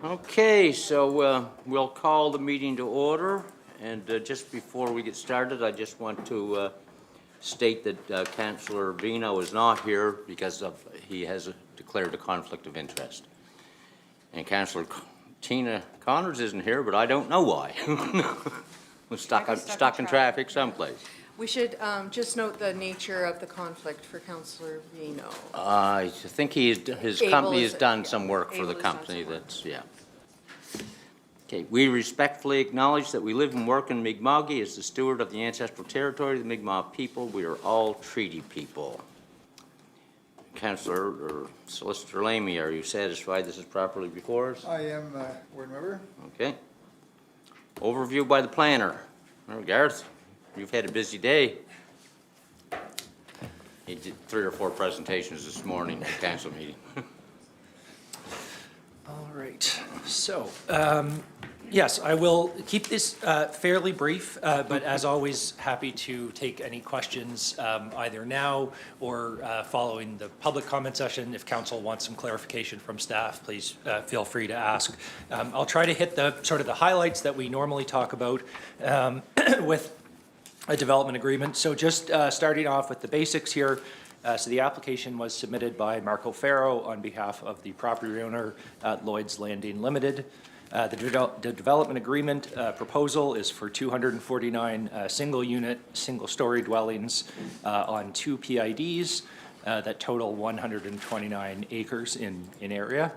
Okay, so we'll call the meeting to order, and just before we get started, I just want to state that Councillor Vino is not here because he has declared a conflict of interest. And Councillor Tina Connors isn't here, but I don't know why. We're stuck in traffic someplace. We should just note the nature of the conflict for Councillor Vino. I think his company has done some work for the company that's, yeah. Okay, we respectfully acknowledge that we live and work in Mi'kmaq as the steward of the ancestral territory of the Mi'kmaq people. We are all treaty people. Councillor or Solicitor Lamy, are you satisfied this is properly before us? I am, Board Member. Okay. Overview by the planner. Well, Gareth, you've had a busy day. He did 3 or 4 presentations this morning at the council meeting. All right, so yes, I will keep this fairly brief, but as always, happy to take any questions either now or following the public comment session. If council wants some clarification from staff, please feel free to ask. I'll try to hit the sort of the highlights that we normally talk about with a development agreement. So just starting off with the basics here. So the application was submitted by Marco Farrow on behalf of the property owner, Lloyd's Landing Limited. The development agreement proposal is for 249 single-unit, single-story dwellings on 2 PIDs that total 129 acres in area.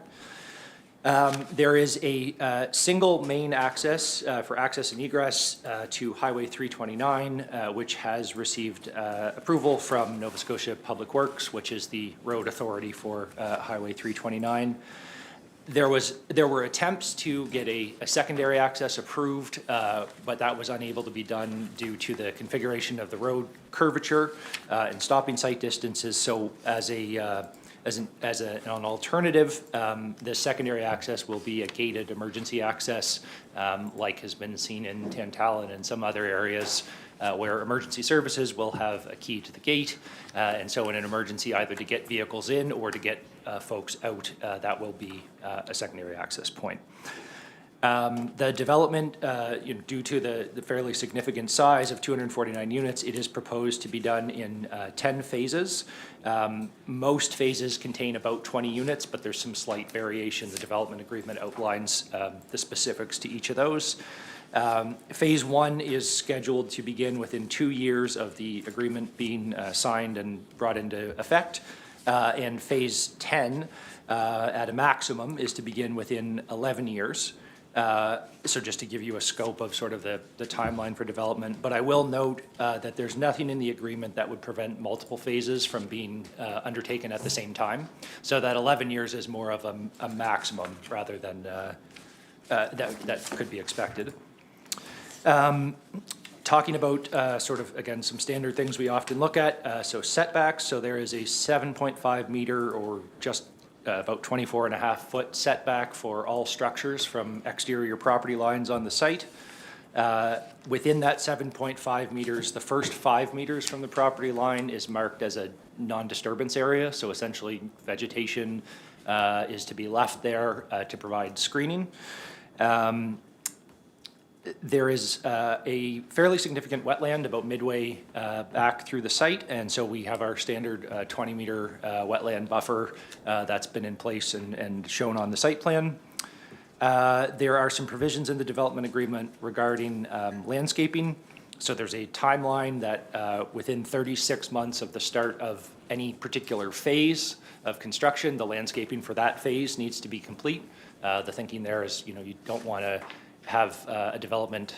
There is a single main access for access and egress to Highway 329, which has received approval from Nova Scotia Public Works, which is the road authority for Highway 329. There were attempts to get a secondary access approved, but that was unable to be done due to the configuration of the road curvature and stopping sight distances. So as an alternative, the secondary access will be a gated emergency access, like has been seen in Tantallon and some other areas where emergency services will have a key to the gate. And so in an emergency, either to get vehicles in or to get folks out, that will be a secondary access point. The development, due to the fairly significant size of 249 units, it is proposed to be done in 10 phases. Most phases contain about 20 units, but there's some slight variation. The development agreement outlines the specifics to each of those. Phase 1 is scheduled to begin within 2 years of the agreement being signed and brought into effect. And phase 10, at a maximum, is to begin within 11 years. So just to give you a scope of sort of the timeline for development, but I will note that there's nothing in the agreement that would prevent multiple phases from being undertaken at the same time. So that 11 years is more of a maximum rather than that could be expected. Talking about sort of, again, some standard things we often look at. So setbacks, so there is a 7.5 meter or just about 24.5 foot setback for all structures from exterior property lines on the site. Within that 7.5 meters, the first 5 meters from the property line is marked as a non-disturbance area. So essentially vegetation is to be left there to provide screening. There is a fairly significant wetland about midway back through the site, and so we have our standard 20-meter wetland buffer that's been in place and shown on the site plan. There are some provisions in the development agreement regarding landscaping. So there's a timeline that within 36 months of the start of any particular phase of construction, the landscaping for that phase needs to be complete. The thinking there is, you don't want to have a development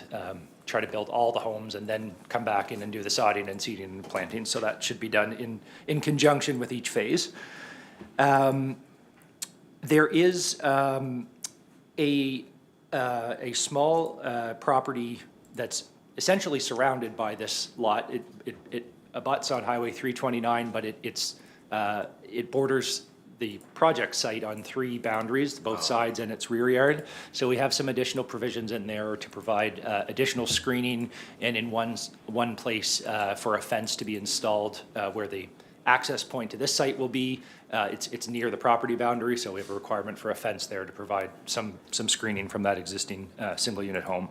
try to build all the homes and then come back in and do the sodding and seeding and planting. So that should be done in conjunction with each phase. There is a small property that's essentially surrounded by this lot. It abuts on Highway 329, but it borders the project site on 3 boundaries, both sides and its rear yard. So we have some additional provisions in there to provide additional screening, and in one place for a fence to be installed where the access point to this site will be. It's near the property boundary, so we have a requirement for a fence there to provide some screening from that existing single-unit home.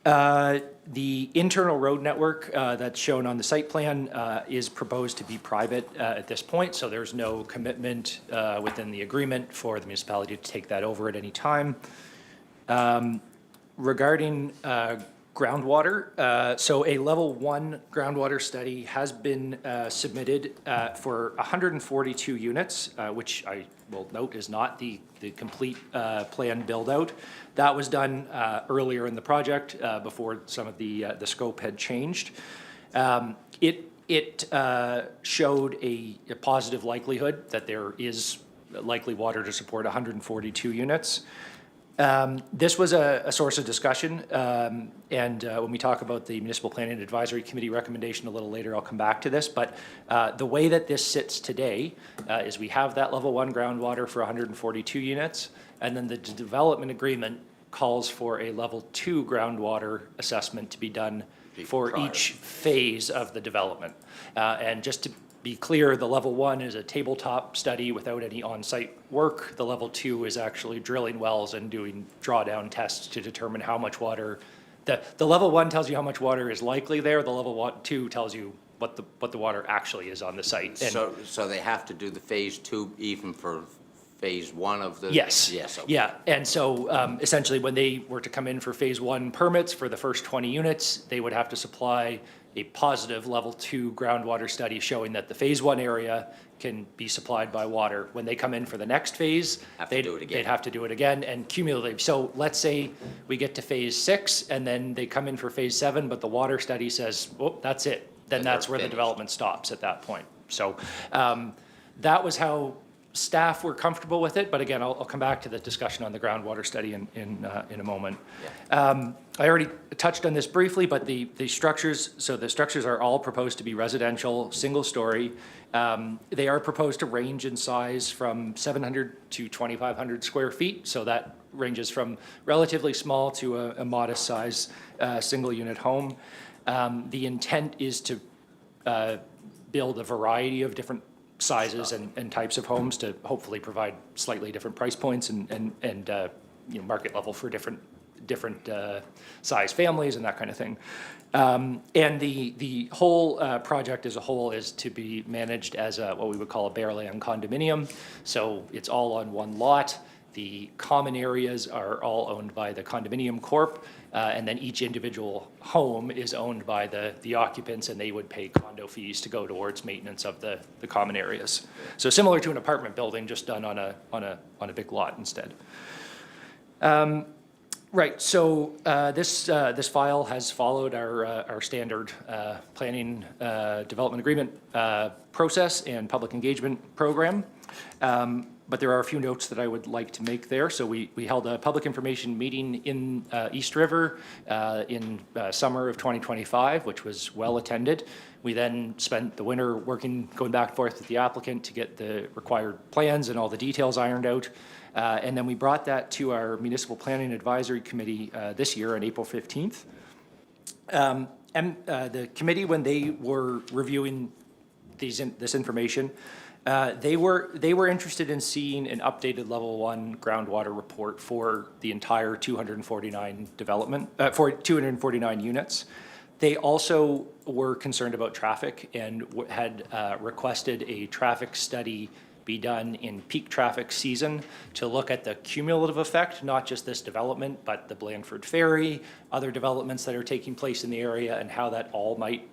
The internal road network that's shown on the site plan is proposed to be private at this point, so there's no commitment within the agreement for the municipality to take that over at any time. Regarding groundwater, so a level 1 groundwater study has been submitted for 142 units, which I will note is not the complete plan build-out. That was done earlier in the project before some of the scope had changed. It showed a positive likelihood that there is likely water to support 142 units. This was a source of discussion, and when we talk about the Municipal Planning Advisory Committee recommendation a little later, I'll come back to this, but the way that this sits today is we have that level 1 groundwater for 142 units, and then the development agreement calls for a level 2 groundwater assessment to be done for each phase of the development. And just to be clear, the level 1 is a tabletop study without any on-site work. The level 2 is actually drilling wells and doing drawdown tests to determine how much water. The level 1 tells you how much water is likely there. The level 2 tells you what the water actually is on the site. And So they have to do the phase 2 even for phase 1 of the? Yes. Yes, okay. Yeah, and so essentially when they were to come in for phase 1 permits for the first 20 units, they would have to supply a positive level 2 groundwater study showing that the phase 1 area can be supplied by water. When they come in for the next phase, they'd have to do it again and cumulatively. So let's say we get to phase 6 and then they come in for phase 7, but the water study says, oh, that's it. Then that's where the development stops at that point. So that was how staff were comfortable with it, but again, I'll come back to the discussion on the groundwater study in a moment. Yeah. I already touched on this briefly, but the structures, so the structures are all proposed to be residential, single story. They are proposed to range in size from 700 to 2,500 square feet, so that ranges from relatively small to a modest size single unit home. The intent is to build a variety of different sizes and types of homes to hopefully provide slightly different price points and market level for different size families and that kind of thing. And the whole project as a whole is to be managed as what we would call a bare land condominium. So it's all on one lot. The common areas are all owned by the condominium corp, and then each individual home is owned by the occupants, and they would pay condo fees to go towards maintenance of the common areas. So similar to an apartment building, just done on a big lot instead. Right. So this file has followed our standard planning development agreement process and public engagement program. But there are a few notes that I would like to make there. So we held a public information meeting in East River in summer of 2025, which was well attended. We then spent the winter going back and forth with the applicant to get the required plans and all the details ironed out. And then we brought that to our Municipal Planning Advisory Committee this year on April 15th. And the committee, when they were reviewing this information, they were interested in seeing an updated level 1 groundwater report for the entire 249 for 249 units. They also were concerned about traffic and had requested a traffic study be done in peak traffic season to look at the cumulative effect, not just this development, but the Blandford Ferry, other developments that are taking place in the area, and how that all might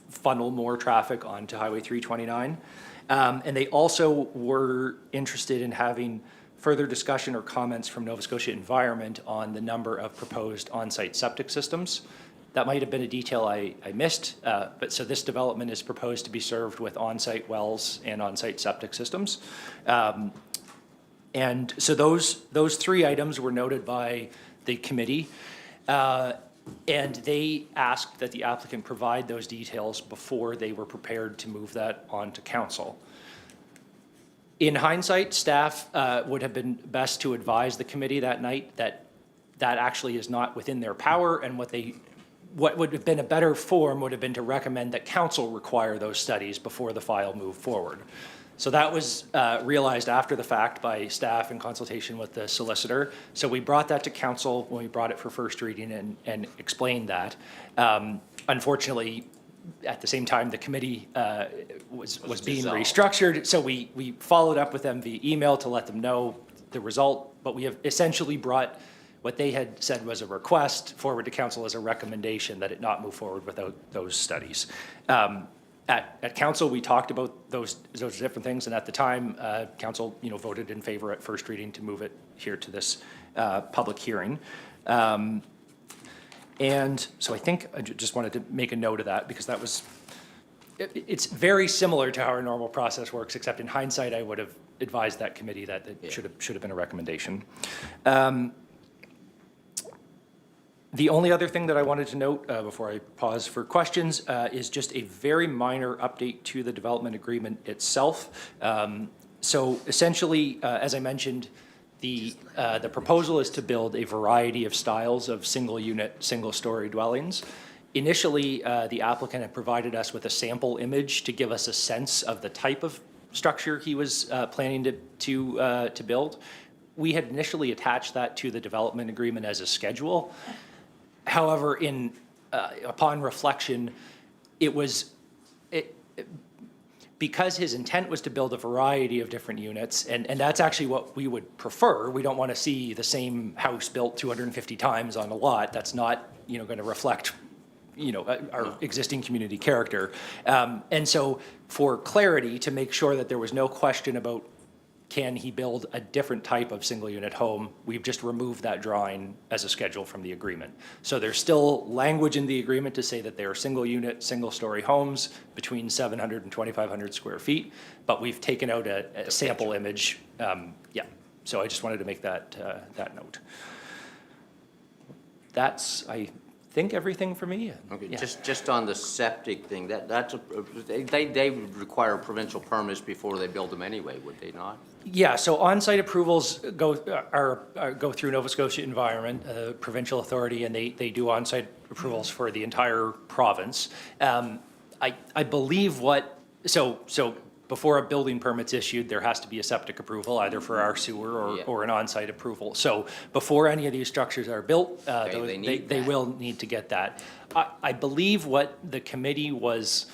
funnel more traffic onto Highway 329. And they also were interested in having further discussion or comments from Nova Scotia Environment on the number of proposed on-site septic systems. That might have been a detail I missed, but so this development is proposed to be served with on-site wells and on-site septic systems. And so those three items were noted by the committee, and they asked that the applicant provide those details before they were prepared to move that on to council. In hindsight, staff would have been best to advise the committee that night that actually is not within their power, and what they what would have been a better form would have been to recommend that council require those studies before the file moved forward. So that was realized after the fact by staff in consultation with the solicitor. So we brought that to council when we brought it for first reading and explained that. Unfortunately, at the same time, the committee was being dissolved. restructured. So we followed up with them via email to let them know the result, but we have essentially brought what they had said was a request forward to council as a recommendation that it not move forward without those studies. At council, we talked about those different things, and at the time, council, voted in favor at first reading to move it here to this public hearing. And so I think I just wanted to make a note of that because that was, it's very similar to how our normal process works, except in hindsight, I would have advised that committee that it should have been a recommendation. The only other thing that I wanted to note before I pause for questions is just a very minor update to the development agreement itself. So essentially, as I mentioned, the proposal is to build a variety of styles of single-unit, single-story dwellings. Initially, the applicant had provided us with a sample image to give us a sense of the type of structure he was planning to build. We had initially attached that to the development agreement as a schedule. However, upon reflection, because his intent was to build a variety of different units, and that's actually what we would prefer. We don't want to see the same house built 250 times on a lot. That's not, going to reflect, our existing community character. And so for clarity, to make sure that there was no question about can he build a different type of single unit home, we've just removed that drawing as a schedule from the agreement. So there's still language in the agreement to say that they are single unit, single story homes between 700 and 2,500 square feet, but we've taken out a sample image. So I just wanted to make that note. That's, I think, everything for me. Okay, Yeah. just on the septic thing, they would require provincial permits before they build them anyway, would they not? Yeah, so on-site approvals go through Nova Scotia Environment, provincial authority, and they do on-site approvals for the entire province. I believe so before a building permit's issued, there has to be a septic approval, either for our sewer or an on-site approval. So before any of these structures are built, they will need to get that. I believe what the committee was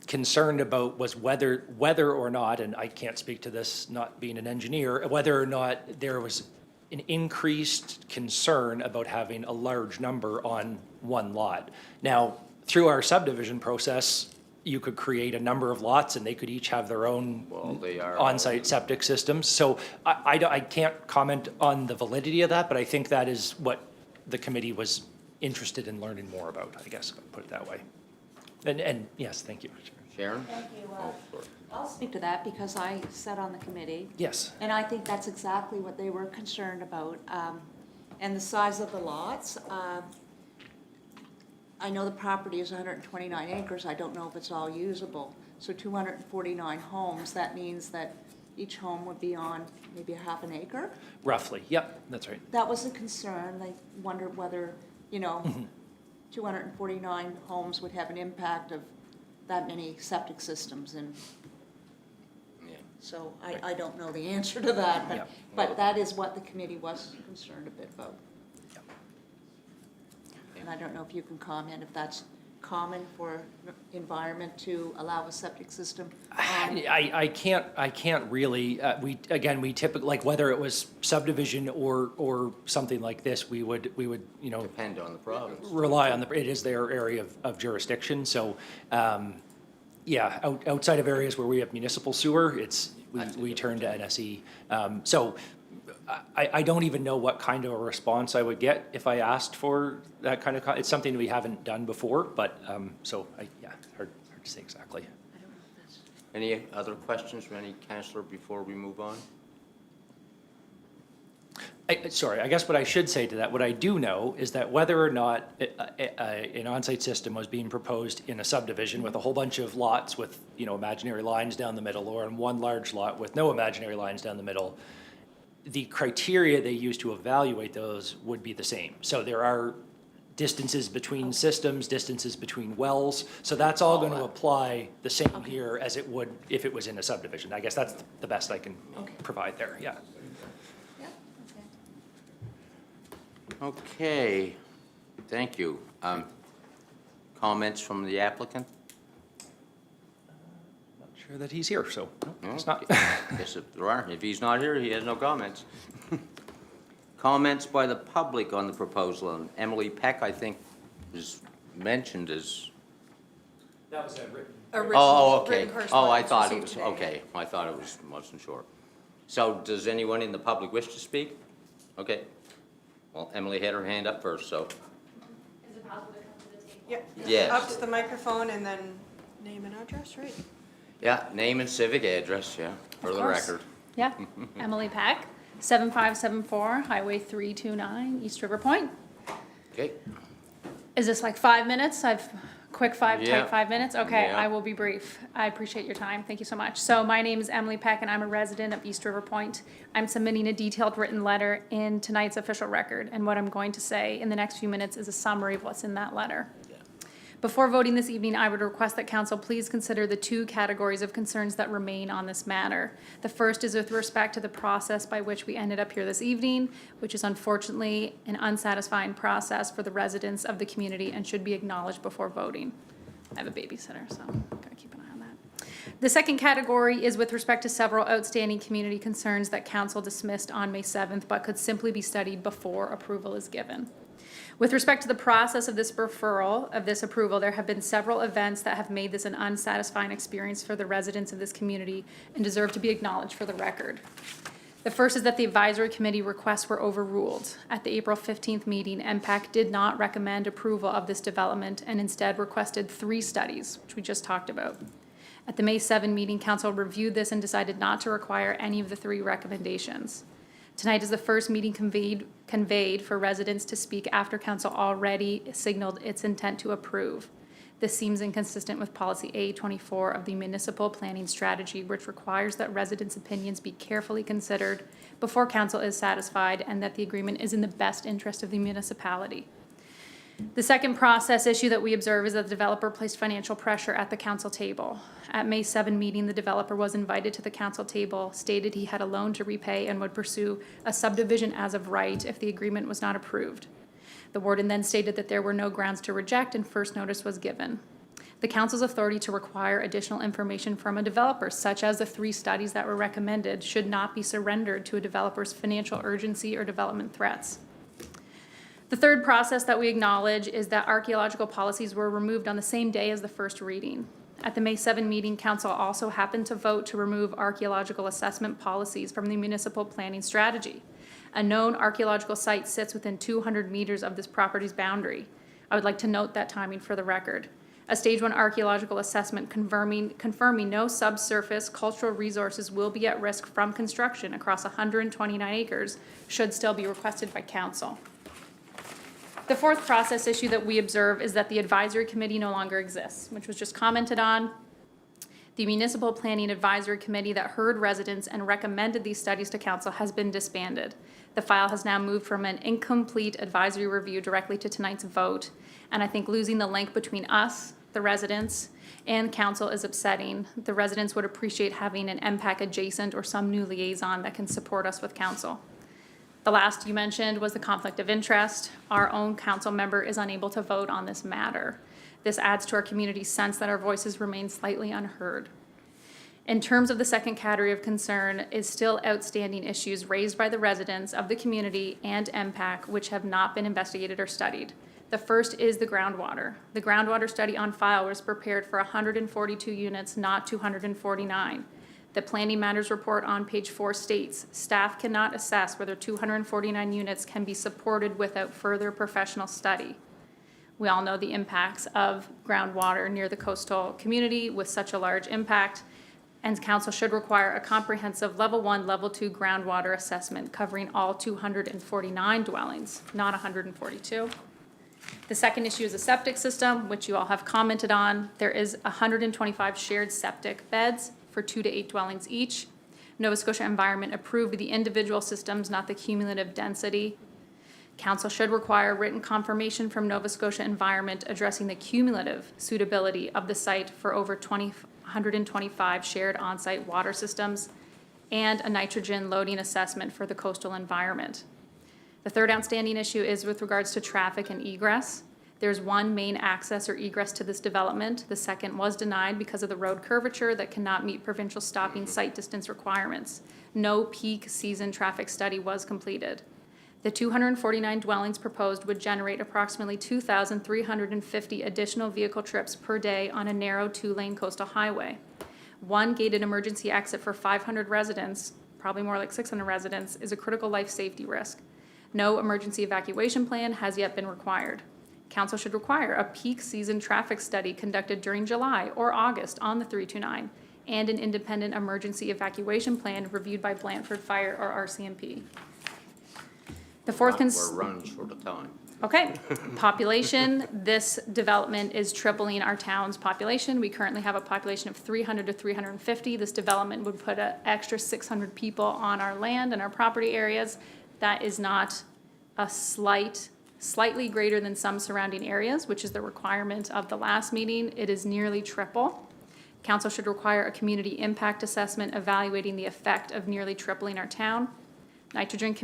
concerned about was whether or not, and I can't speak to this not being an engineer, whether or not there was an increased concern about having a large number on one lot. Now, through our subdivision process, you could create a number of lots and they could each have their own on-site septic systems. So I can't comment on the validity of that, but I think that is what the committee was interested in learning more about, I guess, if I put it that way. And yes, thank you. Sharon? Thank you. Sorry. I'll speak to that because I sat on the committee. Yes. And I think that's exactly what they were concerned about. And the size of the lots. I know the property is 129 acres. I don't know if it's all usable. So 249 homes, that means that each home would be on maybe a half an acre? Roughly, yep, that's right. That was a concern. They wondered whether, 249 homes would have an impact of that many septic systems, and so I don't know the answer to that, Yeah. but that is what the committee was concerned a bit about. Yep. And I don't know if you can comment if that's common for environment to allow a septic system. I can't really, we typically, like whether it was subdivision or something like this, we would, Depend on the province. rely on it is their area of jurisdiction. So, outside of areas where we have municipal sewer, we turn to NSE. So I don't even know what kind of a response I would get if I asked for that kind of, it's something we haven't done before, but, hard to say exactly. I don't know if that's. Any other questions from any councillor before we move on? Sorry, I guess what I should say to that, what I do know is that whether or not an on-site system was being proposed in a subdivision with a whole bunch of lots with, imaginary lines down the middle, or in one large lot with no imaginary lines down the middle, the criteria they use to evaluate those would be the same. So there are distances between systems, distances between wells. So that's all going to apply the same here as it would if it was in a subdivision. I guess that's the best I can provide there, yeah. Yeah, Okay, thank you. Comments from the applicant? Not sure that he's here, so no, it's not. Guess if there are. If he's not here, he has no comments. Comments by the public on the proposal. And Emily Peck, I think, is mentioned as, That was a written. A written- oh, okay. written Oh, I correspondence thought it received was, today. okay. I thought it was, wasn't sure. So does anyone in the public wish to speak? Okay. Well, Emily had her hand up first, so, Is it possible to come to the table? Yep. yes. Up to the microphone and then name and address, right? Yeah, name and civic address, yeah, for the course. record. Yeah, Emily Peck, 7574 Highway 329, East River Point. Okay, Is this like 5 minutes? Yeah. Type 5 minutes? Okay, Yeah. I will be brief. I appreciate your time. Thank you so much. So my name is Emily Peck and I'm a resident of East River Point. I'm submitting a detailed written letter in tonight's official record. And what I'm going to say in the next few minutes is a summary of what's in that letter. Before voting this evening, I would request that council please consider the two categories of concerns that remain on this matter. The first is with respect to the process by which we ended up here this evening, which is unfortunately an unsatisfying process for the residents of the community and should be acknowledged before voting. I have a babysitter, so I'm gonna keep an eye on that. The second category is with respect to several outstanding community concerns that council dismissed on May 7th, but could simply be studied before approval is given. With respect to the process of this referral, of this approval, there have been several events that have made this an unsatisfying experience for the residents of this community and deserve to be acknowledged for the record. The first is that the advisory committee requests were overruled. At the April 15th meeting, MPAC did not recommend approval of this development and instead requested 3 studies, which we just talked about. At the May 7 meeting, council reviewed this and decided not to require any of the 3 recommendations. Tonight is the first meeting conveyed for residents to speak after council already signaled its intent to approve. This seems inconsistent with policy A24 of the municipal planning strategy, which requires that residents' opinions be carefully considered before council is satisfied and that the agreement is in the best interest of the municipality. The second process issue that we observe is that the developer placed financial pressure at the council table. At May 7 meeting, the developer was invited to the council table, stated he had a loan to repay and would pursue a subdivision as of right if the agreement was not approved. The warden then stated that there were no grounds to reject and first notice was given. The council's authority to require additional information from a developer, such as the 3 studies that were recommended, should not be surrendered to a developer's financial urgency or development threats. The third process that we acknowledge is that archaeological policies were removed on the same day as the first reading. At the May 7 meeting, council also happened to vote to remove archaeological assessment policies from the municipal planning strategy. A known archaeological site sits within 200 meters of this property's boundary. I would like to note that timing for the record. A stage 1 archaeological assessment confirming no subsurface cultural resources will be at risk from construction across 129 acres should still be requested by council. The fourth process issue that we observe is that the advisory committee no longer exists, which was just commented on. The Municipal Planning Advisory Committee that heard residents and recommended these studies to council has been disbanded. The file has now moved from an incomplete advisory review directly to tonight's vote, and I think losing the link between us, the residents, and council is upsetting. The residents would appreciate having an MPAC adjacent or some new liaison that can support us with council. The last you mentioned was the conflict of interest. Our own council member is unable to vote on this matter. This adds to our community's sense that our voices remain slightly unheard. In terms of the second category of concern is still outstanding issues raised by the residents of the community and MPAC which have not been investigated or studied. The first is the groundwater. The groundwater study on file was prepared for 142 units, not 249. The Planning Matters report on page 4 states, staff cannot assess whether 249 units can be supported without further professional study. We all know the impacts of groundwater near the coastal community with such a large impact, and council should require a comprehensive level 1, level 2 groundwater assessment covering all 249 dwellings, not 142. The second issue is a septic system, which you all have commented on. There is 125 shared septic beds for 2 to 8 dwellings each. Nova Scotia Environment approved the individual systems, not the cumulative density. Council should require written confirmation from Nova Scotia Environment addressing the cumulative suitability of the site for over 125 shared on-site water systems and a nitrogen loading assessment for the coastal environment. The third outstanding issue is with regards to traffic and egress. There's one main access or egress to this development. The second was denied because of the road curvature that cannot meet provincial stopping site distance requirements. No peak season traffic study was completed. The 249 dwellings proposed would generate approximately 2,350 additional vehicle trips per day on a narrow 2-lane coastal highway. One gated emergency exit for 500 residents, probably more like 600 residents, is a critical life safety risk. No emergency evacuation plan has yet been required. Council should require a peak season traffic study conducted during July or August on the 329 and an independent emergency evacuation plan reviewed by Blandford Fire or RCMP. The fourth We're running short of time. Okay, population, this development is tripling our town's population. We currently have a population of 300 to 350. This development would put an extra 600 people on our land and our property areas. That is not a slightly greater than some surrounding areas, which is the requirement of the last meeting. It is nearly triple. Council should require a community impact assessment evaluating the effect of nearly tripling our town. Nitrogen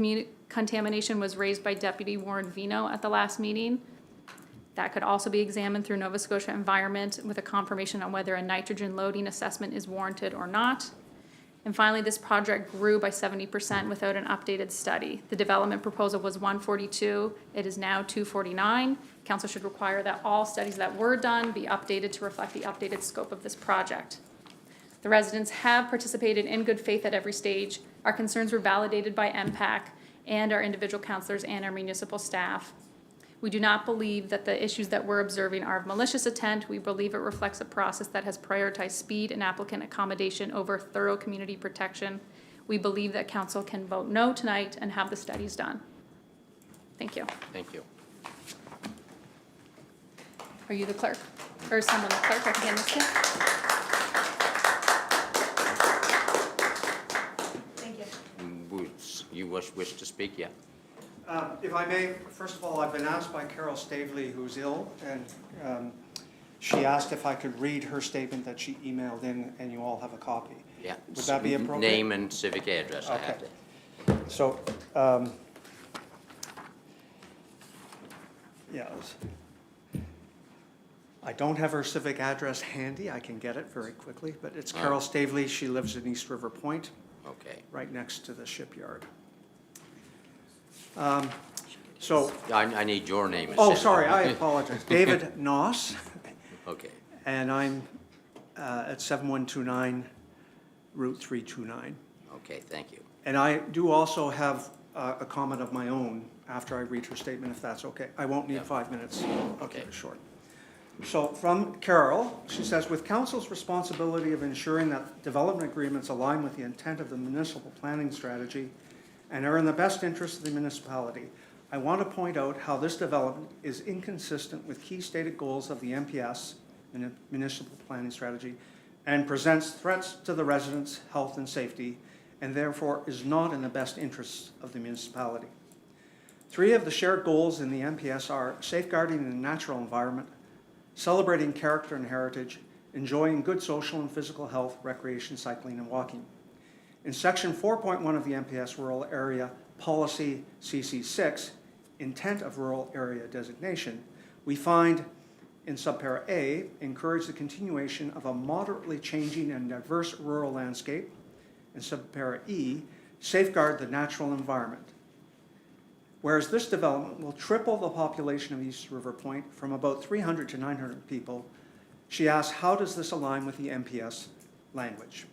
contamination was raised by Deputy Warren Vino at the last meeting. That could also be examined through Nova Scotia Environment with a confirmation on whether a nitrogen loading assessment is warranted or not. And finally, this project grew by 70% without an updated study. The development proposal was 142, it is now 249. Council should require that all studies that were done be updated to reflect the updated scope of this project. The residents have participated in good faith at every stage. Our concerns were validated by MPAC and our individual councillors and our municipal staff. We do not believe that the issues that we're observing are of malicious intent. We believe it reflects a process that has prioritized speed and applicant accommodation over thorough community protection. We believe that council can vote no tonight and have the studies done. Thank you. Thank you. Are you the clerk? Or is someone the clerk? I can hand this to you. Thank you. You wish to speak? Yeah. If I may, first of all, I've been asked by Carol Stavely, who's ill, and she asked if I could read her statement that she emailed in, and you all have a copy. Yeah. Would that be appropriate? Name and civic address, I have to. So, yes. I don't have her civic address handy. I can get it very quickly, but it's Carol Stavely. She lives in East River Point, Okay. right next to the shipyard. I need your name. and Oh, civic. sorry, I apologize. David Noss. Okay. And I'm at 7129 Route 329. Okay, thank you. And I do also have a comment of my own after I read her statement, if that's okay. I won't need Yeah. 5 minutes. I'll Okay. keep it short. So from Carol, she says, with council's responsibility of ensuring that development agreements align with the intent of the municipal planning strategy and are in the best interest of the municipality, I want to point out how this development is inconsistent with key stated goals of the MPS, Municipal Planning Strategy, and presents threats to the residents' health and safety, and therefore is not in the best interests of the municipality. 3 of the shared goals in the MPS are safeguarding the natural environment, celebrating character and heritage, enjoying good social and physical health, recreation, cycling, and walking. In section 4.1 of the MPS Rural Area Policy CC6, Intent of Rural Area Designation, we find in subpara A, encourage the continuation of a moderately changing and diverse rural landscape. In subpara E, safeguard the natural environment. Whereas this development will triple the population of East River Point from about 300 to 900 people, she asks, how does this align with the MPS language?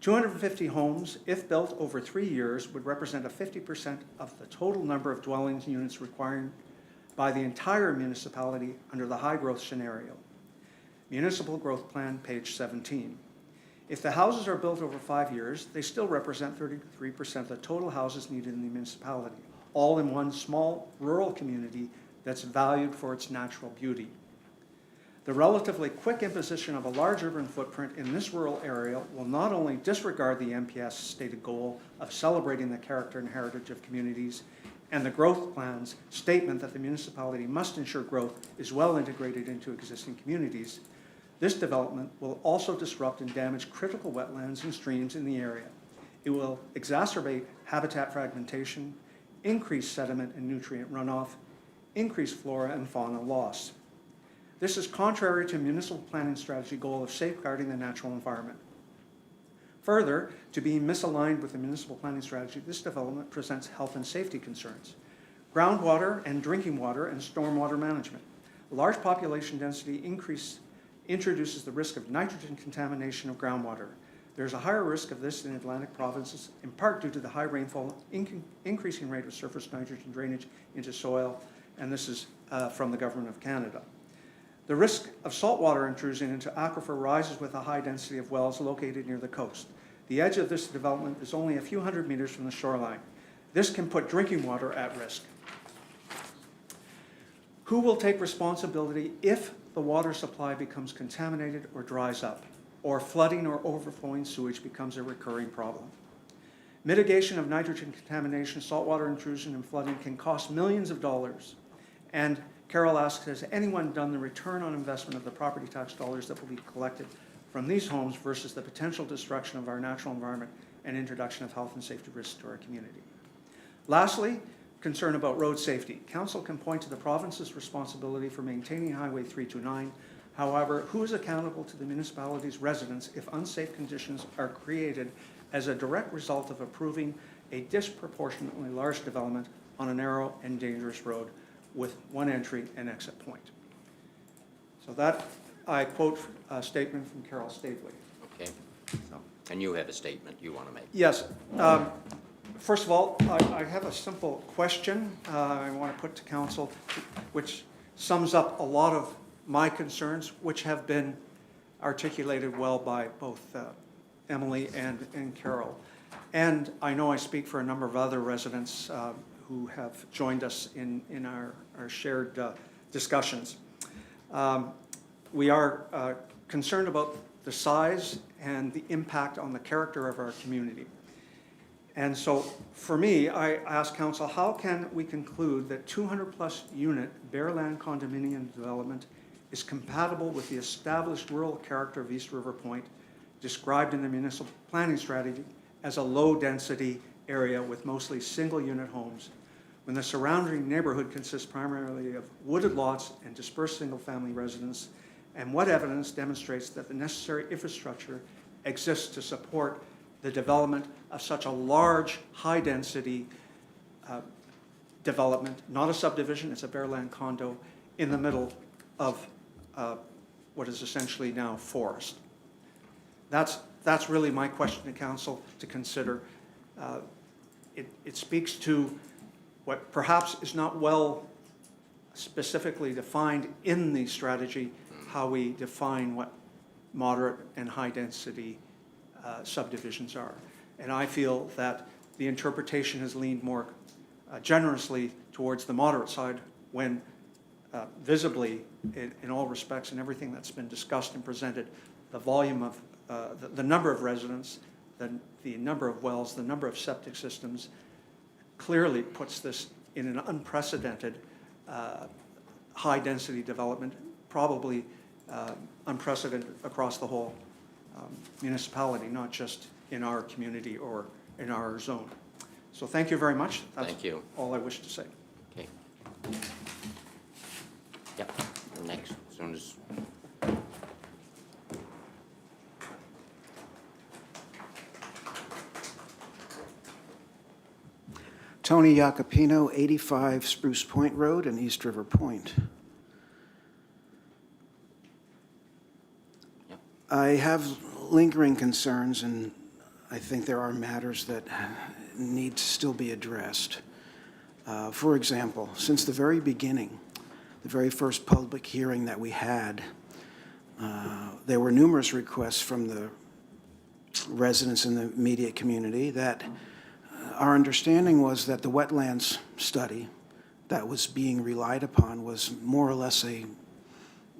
250 homes, if built over 3 years, would represent a 50% of the total number of dwelling units required by the entire municipality under the high growth scenario. Municipal Growth Plan, page 17. If the houses are built over 5 years, they still represent 33% of the total houses needed in the municipality, all in one small rural community that's valued for its natural beauty. The relatively quick imposition of a large urban footprint in this rural area will not only disregard the MPS stated goal of celebrating the character and heritage of communities and the growth plan's statement that the municipality must ensure growth is well integrated into existing communities, this development will also disrupt and damage critical wetlands and streams in the area. It will exacerbate habitat fragmentation, increase sediment and nutrient runoff, increase flora and fauna loss. This is contrary to municipal planning strategy goal of safeguarding the natural environment. Further, to be misaligned with the municipal planning strategy, this development presents health and safety concerns. Groundwater and drinking water and stormwater management. A large population density increase introduces the risk of nitrogen contamination of groundwater. There's a higher risk of this in Atlantic provinces, in part due to the high rainfall, increasing rate of surface nitrogen drainage into soil, and this is from the Government of Canada. The risk of saltwater intrusion into aquifer rises with a high density of wells located near the coast. The edge of this development is only a few hundred meters from the shoreline. This can put drinking water at risk. Who will take responsibility if the water supply becomes contaminated or dries up, or flooding or overflowing sewage becomes a recurring problem? Mitigation of nitrogen contamination, saltwater intrusion, and flooding can cost millions of dollars. And Carol asks, has anyone done the return on investment of the property tax dollars that will be collected from these homes versus the potential destruction of our natural environment and introduction of health and safety risks to our community? Lastly, concern about road safety. Council can point to the province's responsibility for maintaining Highway 329. However, who is accountable to the municipality's residents if unsafe conditions are created as a direct result of approving a disproportionately large development on a narrow and dangerous road with one entry and exit point? So that, I quote a statement from Carol Stavely. Okay. And you have a statement you want to make? Yes. First of all, I have a simple question I want to put to council, which sums up a lot of my concerns, which have been articulated well by both Emily and Carol. And I know I speak for a number of other residents who have joined us in our shared discussions. We are concerned about the size and the impact on the character of our community. And so for me, I ask council, how can we conclude that 200+ unit bare land condominium development is compatible with the established rural character of East River Point, described in the municipal planning strategy as a low density area with mostly single unit homes, when the surrounding neighborhood consists primarily of wooded lots and dispersed single family residents? And what evidence demonstrates that the necessary infrastructure exists to support the development of such a large, high-density development, not a subdivision, it's a bare land condo, in the middle of what is essentially now forest? That's really my question to council to consider. It speaks to what perhaps is not well specifically defined in the strategy, how we define what moderate and high-density subdivisions are. And I feel that the interpretation has leaned more generously towards the moderate side when visibly, in all respects and everything that's been discussed and presented, the volume of, the number of residents, the number of wells, the number of septic systems clearly puts this in an unprecedented high-density development, probably unprecedented across the whole municipality, not just in our community or in our zone. So thank you very much. Thank you. That's all I wish to say. Okay. Yep, next, as soon as, Tony Jacopino, 85 Spruce Point Road in East River Point. Yep. I have lingering concerns, and I think there are matters that need to still be addressed. For example, since the very beginning, the very first public hearing that we had, there were numerous requests from the residents in the immediate community that our understanding was that the wetlands study that was being relied upon was more or less a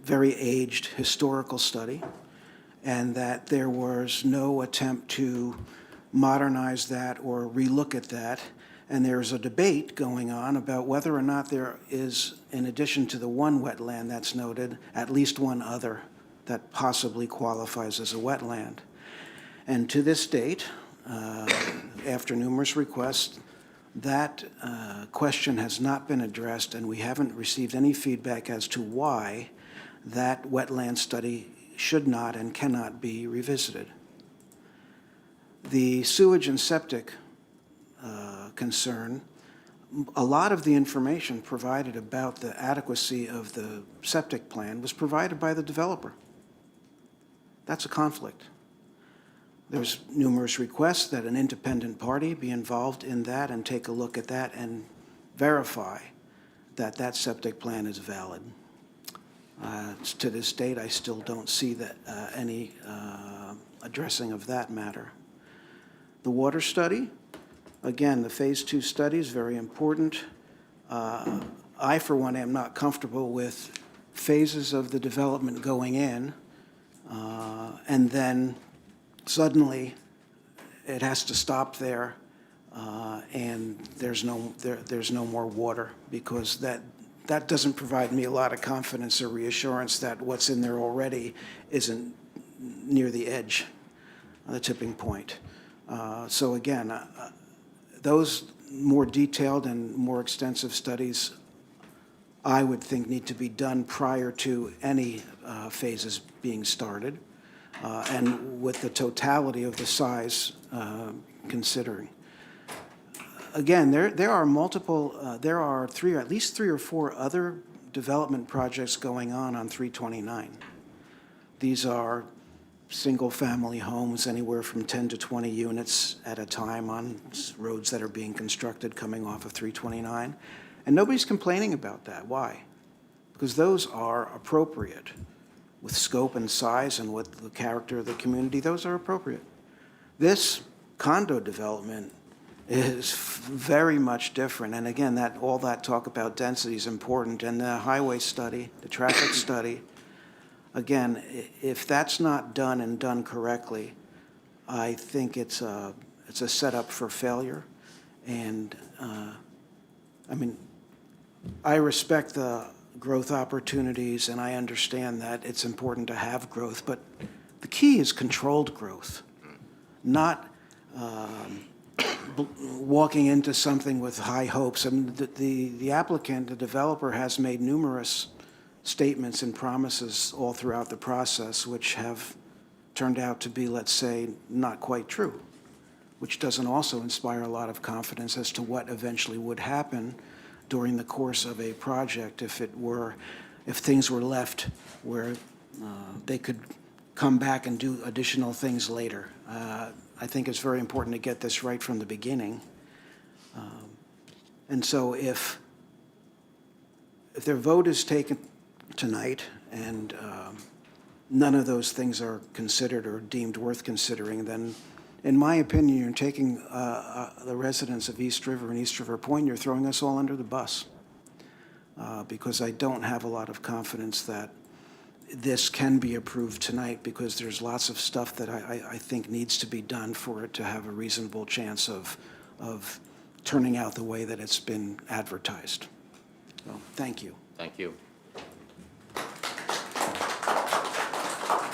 very aged historical study, and that there was no attempt to modernize that or relook at that, And there's a debate going on about whether or not there is, in addition to the one wetland that's noted, at least one other that possibly qualifies as a wetland. And to this date, after numerous requests, that question has not been addressed, and we haven't received any feedback as to why that wetland study should not and cannot be revisited. The sewage and septic concern, a lot of the information provided about the adequacy of the septic plan was provided by the developer. That's a conflict. There's numerous requests that an independent party be involved in that and take a look at that and verify that that septic plan is valid. To this date, I still don't see that, any addressing of that matter. The water study, again, the Phase 2 study is very important. I, for one, am not comfortable with phases of the development going in, and then suddenly it has to stop there, and there's no more water, because that doesn't provide me a lot of confidence or reassurance that what's in there already isn't near the edge, the tipping point. So again, those more detailed and more extensive studies, I would think, need to be done prior to any phases being started, and with the totality of the size considering. Again, there are multiple, there are at least three or four other development projects going on 329. These are single-family homes, anywhere from 10 to 20 units at a time on roads that are being constructed coming off of 329. And nobody's complaining about that. Why? Because those are appropriate. With scope and size and with the character of the community, those are appropriate. This condo development is very much different. And again, all that talk about density is important. And the highway study, the traffic study, again, if that's not done and done correctly, I think it's a setup for failure. And I mean, I respect the growth opportunities, and I understand that it's important to have growth, but the key is controlled growth, not walking into something with high hopes. I mean, the applicant, the developer, has made numerous statements and promises all throughout the process, which have turned out to be, let's say, not quite true, which doesn't also inspire a lot of confidence as to what eventually would happen during the course of a project if things were left where they could come back and do additional things later. I think it's very important to get this right from the beginning. And so if their vote is taken tonight and none of those things are considered or deemed worth considering, then in my opinion, you're taking the residents of East River and East River Point, you're throwing us all under the bus, because I don't have a lot of confidence that this can be approved tonight, because there's lots of stuff that I think needs to be done for it to have a reasonable chance of turning out the way that it's been advertised. So, thank you. Thank you.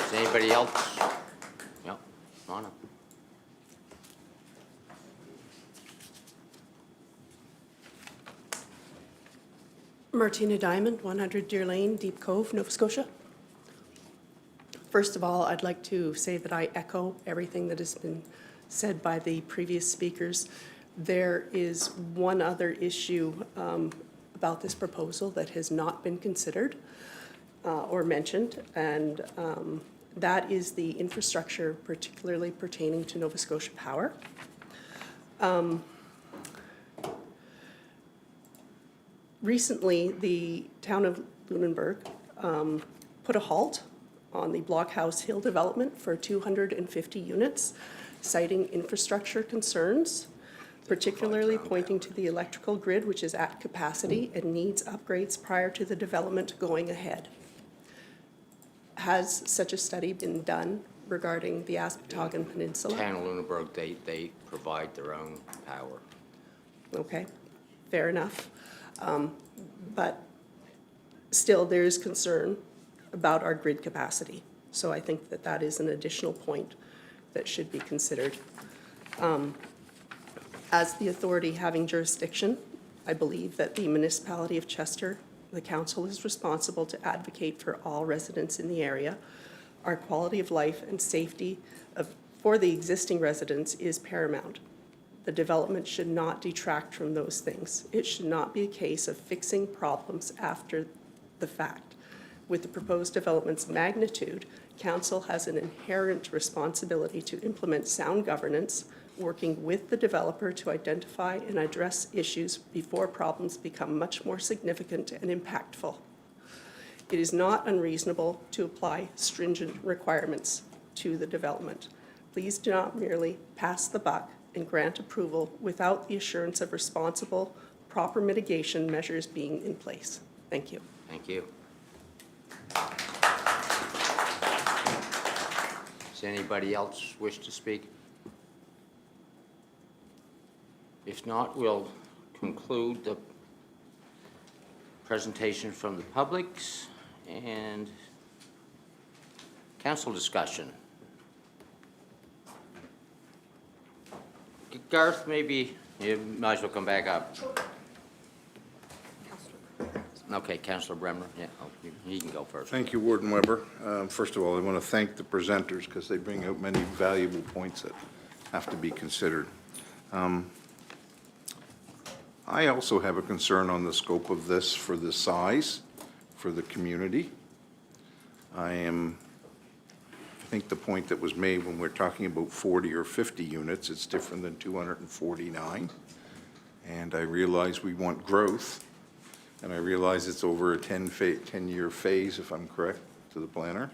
Is anybody else? Yep, on up. Martina Diamond, 100 Deer Lane, Deep Cove, Nova Scotia. First of all, I'd like to say that I echo everything that has been said by the previous speakers. There is one other issue about this proposal that has not been considered or mentioned, and that is the infrastructure, particularly pertaining to Nova Scotia Power. Recently, the town of Lunenburg put a halt on the Blockhouse Hill development for 250 units, citing infrastructure concerns, particularly pointing to the electrical grid, which is at capacity and needs upgrades prior to the development going ahead. Has such a study been done regarding the Aspetogan Peninsula? Town of Lunenburg, they provide their own power. Okay, fair enough. But still, there is concern about our grid capacity. So I think that that is an additional point that should be considered. As the authority having jurisdiction, I believe that the municipality of Chester, the council is responsible to advocate for all residents in the area. Our quality of life and safety for the existing residents is paramount. The development should not detract from those things. It should not be a case of fixing problems after the fact. With the proposed development's magnitude, council has an inherent responsibility to implement sound governance, working with the developer to identify and address issues before problems become much more significant and impactful. It is not unreasonable to apply stringent requirements to the development. Please do not merely pass the buck and grant approval without the assurance of responsible, proper mitigation measures being in place. Thank you. Thank you. Does anybody else wish to speak? If not, we'll conclude the presentation from the publics and council discussion. Garth, maybe you might as well come back up. Okay, Councillor Bremner, yeah, he can go first. Thank you, Warden Weber. First of all, I want to thank the presenters because they bring out many valuable points that have to be considered. I also have a concern on the scope of this for the size, for the community. I think the point that was made when we're talking about 40 or 50 units, it's different than 249. And I realize we want growth, and I realize it's over a 10-year phase, if I'm correct, to the planner.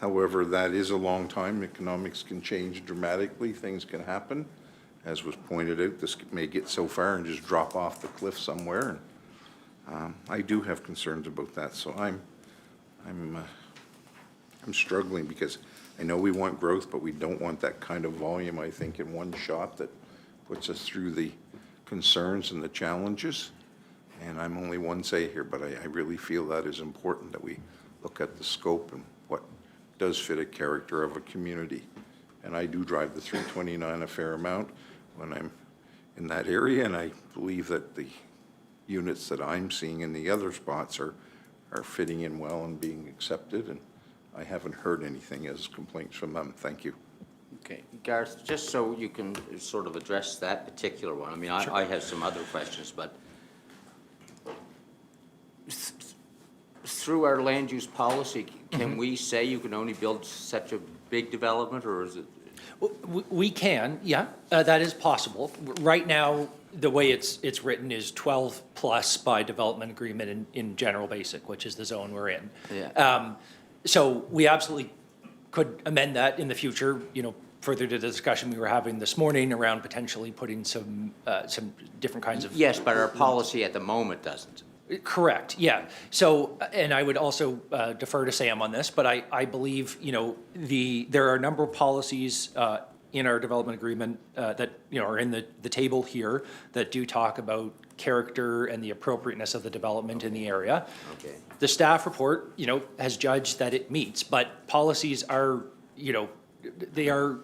However, that is a long time. Economics can change dramatically. Things can happen. As was pointed out, this may get so far and just drop off the cliff somewhere. And I do have concerns about that. So I'm struggling because I know we want growth, but we don't want that kind of volume, I think, in one shot that puts us through the concerns and the challenges. And I'm only one say here, but I really feel that is important that we look at the scope and what does fit a character of a community. And I do drive the 329 a fair amount when I'm in that area, and I believe that the units that I'm seeing in the other spots are fitting in well and being accepted, and I haven't heard anything as complaints from them. Thank you. Okay, Garth, just so you can sort of address that particular one, I mean, Sure. I have some other questions, but through our land use policy, can we say you can only build such a big development, or is it? We can, yeah, that is possible. Right now, the way it's written is 12 plus by development agreement in general basic, which is the zone we're in. Yeah. So we absolutely could amend that in the future, further to the discussion we were having this morning around potentially putting some different kinds of. Yes, but our policy at the moment doesn't. Correct, yeah. So, and I would also defer to Sam on this, but I believe, there are a number of policies in our development agreement that, are in the table here that do talk about character and the appropriateness of the development in the area. Okay. The staff report, has judged that it meets, but policies are, they are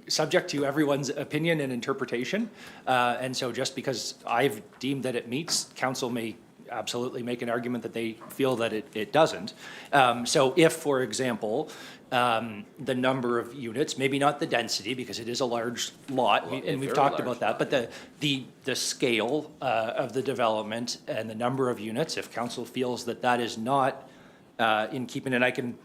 subject to everyone's opinion and interpretation. And so just because I've deemed that it meets, council may absolutely make an argument that they feel that it doesn't. So if, for example, the number of units, maybe not the density, because it is a large lot, Well, and we've very talked large about that, but the scale of the development and the number of units, if council feels that that is not in keeping, and I can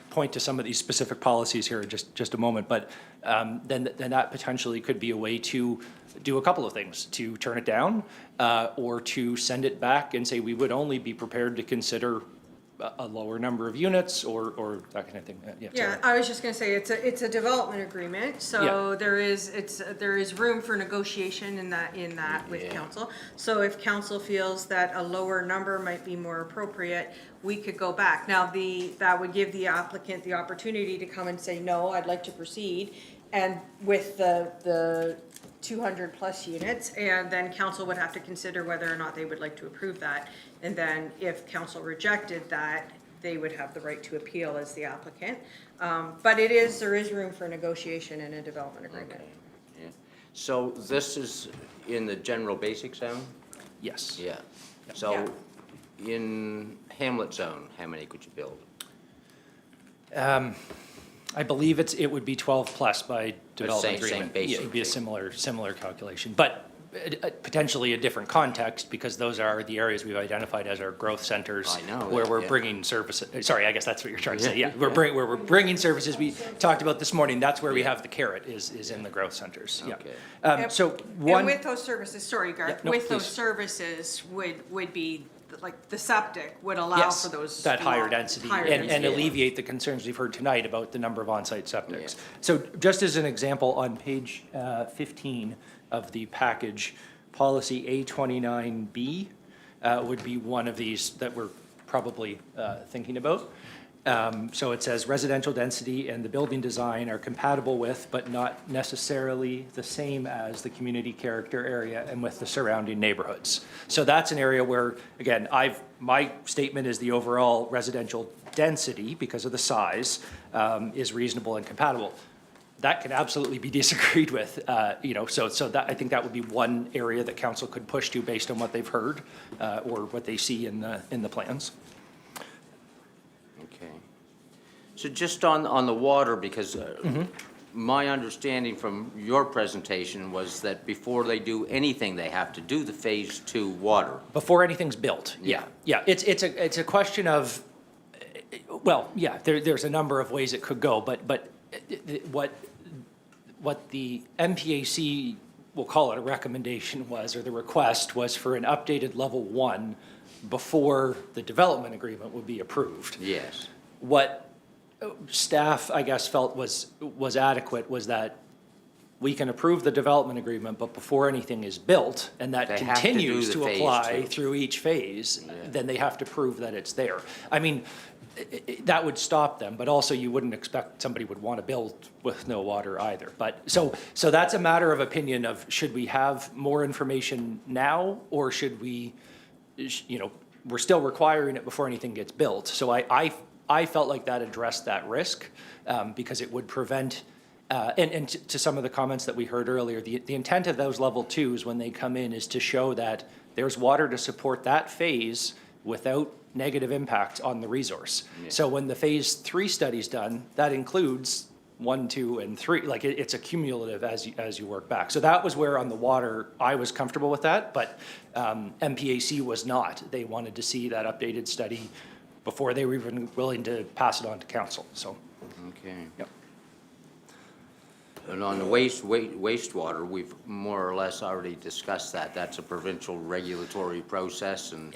point to some of these specific policies here in just a moment, but then that potentially could be a way to do a couple of things, to turn it down or to send it back and say we would only be prepared to consider a lower number of units or that kind of thing. Yeah, sorry. I was just gonna say, it's a development agreement, so there is room for negotiation in that with Yeah. council. So if council feels that a lower number might be more appropriate, we could go back. Now, that would give the applicant the opportunity to come and say, no, I'd like to proceed. and with the 200-plus units, and then council would have to consider whether or not they would like to approve that. And then if council rejected that, they would have the right to appeal as the applicant. But there is room for negotiation in a development agreement. Okay, yeah. So this is in the general basic zone? Yes. Yeah. So in Hamlet zone, how many could you build? I believe it would be 12 plus by development same agreement. basic Yeah, it'd be a thing. similar calculation, but potentially a different context, because those are the areas we've identified as our growth centers. I know where that, we're yeah. bringing services, sorry, I guess that's what you're trying to say, yeah. Yeah. Where we're bringing services, we talked about this morning, that's where we have the carrot, is in the growth centers, yeah. Okay. So And one, with those services, sorry, Garth, Yeah, no, with those please. services would be, like, the septic would allow yes, for those. that higher density, higher and density. alleviate the concerns we've heard tonight about the number of on-site septics. Yeah. So just as an example, on page 15 of the package, policy A29B would be one of these that we're probably thinking about. So it says residential density and the building design are compatible with, but not necessarily the same as the community character area and with the surrounding neighborhoods. So that's an area where, again, my statement is the overall residential density, because of the size, is reasonable and compatible. That can absolutely be disagreed with, so that, I think that would be one area that council could push to based on what they've heard, or what they see in the plans. Okay. So just on the water, because my understanding from your presentation was that before they do anything, they have to do the phase 2 water. Before anything's built, yeah. It's a question of, well, yeah, there's a number of ways it could go, but what the MPAC, we'll call it a recommendation was, or the request was for an updated level 1 before the development agreement would be approved. Yes. What staff, I guess, felt was adequate was that we can approve the development agreement, but before anything is built, and that They have to do continues the to phase apply 2. through each phase, Yeah. then they have to prove that it's there. I mean, that would stop them, but also you wouldn't expect somebody would want to build with no water either. But, so that's a matter of opinion of, should we have more information now, or should we, we're still requiring it before anything gets built. So I felt like that addressed that risk, because it would prevent, and to some of the comments that we heard earlier, the intent of those level 2s when they come in is to show that there's water to support that phase without negative impact on the resource. Yeah. So when the phase 3 study's done, that includes 1, 2, and 3, like it's a cumulative as you work back. So that was where on the water, I was comfortable with that, but MPAC was not. They wanted to see that updated study before they were even willing to pass it on to council, so. Okay. Yep. And on the wastewater, we've more or less already discussed that. That's a provincial regulatory process, and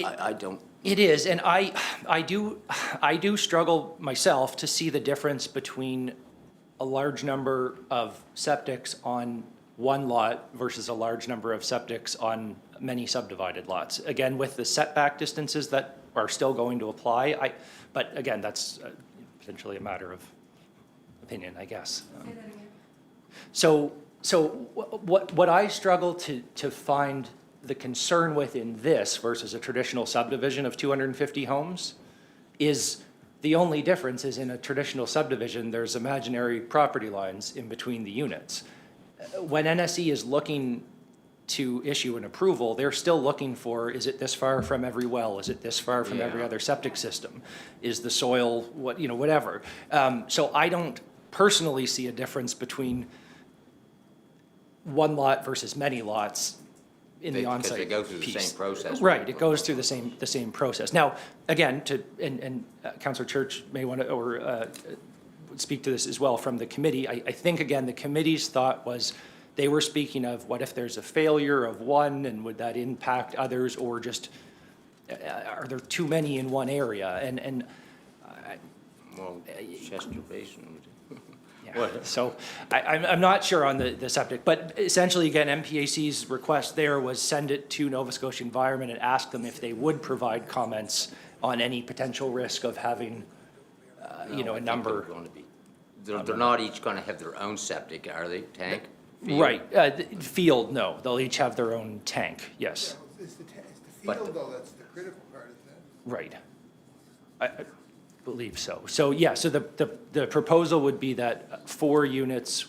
I don't. It is, and I do struggle myself to see the difference between a large number of septics on one lot versus a large number of septics on many subdivided lots. Again, with the setback distances that are still going to apply, but again, that's potentially a matter of opinion, I guess. So what I struggle to find the concern with in this versus a traditional subdivision of 250 homes is the only difference is in a traditional subdivision, there's imaginary property lines in between the units. When NSE is looking to issue an approval, they're still looking for, is it this far from every well? Is it this far from every Yeah. other septic system? Is the soil, whatever. So I don't personally see a difference between one lot versus many lots in the Because on-site they go through the piece. same process. Right, it goes through the same process. Now, again, Councillor Church may want to, or speak to this as well from the committee. I think, again, the committee's thought was, they were speaking of what if there's a failure of one, and would that impact others, or just, are there too many in one area? Well, Chester Basin would. Yeah. So I'm not sure on the septic, but essentially, again, MPAC's request there was send it to Nova Scotia Environment and ask them if they would provide comments on any potential risk of having, No, I a think number. they're going to be they're not each gonna have their own septic, are they, tank? Field? Right, field, no, they'll each have their own tank, yes, It's the But- field, though, that's the critical part, isn't it? right. I believe so. So, yeah, so the proposal would be that 4 units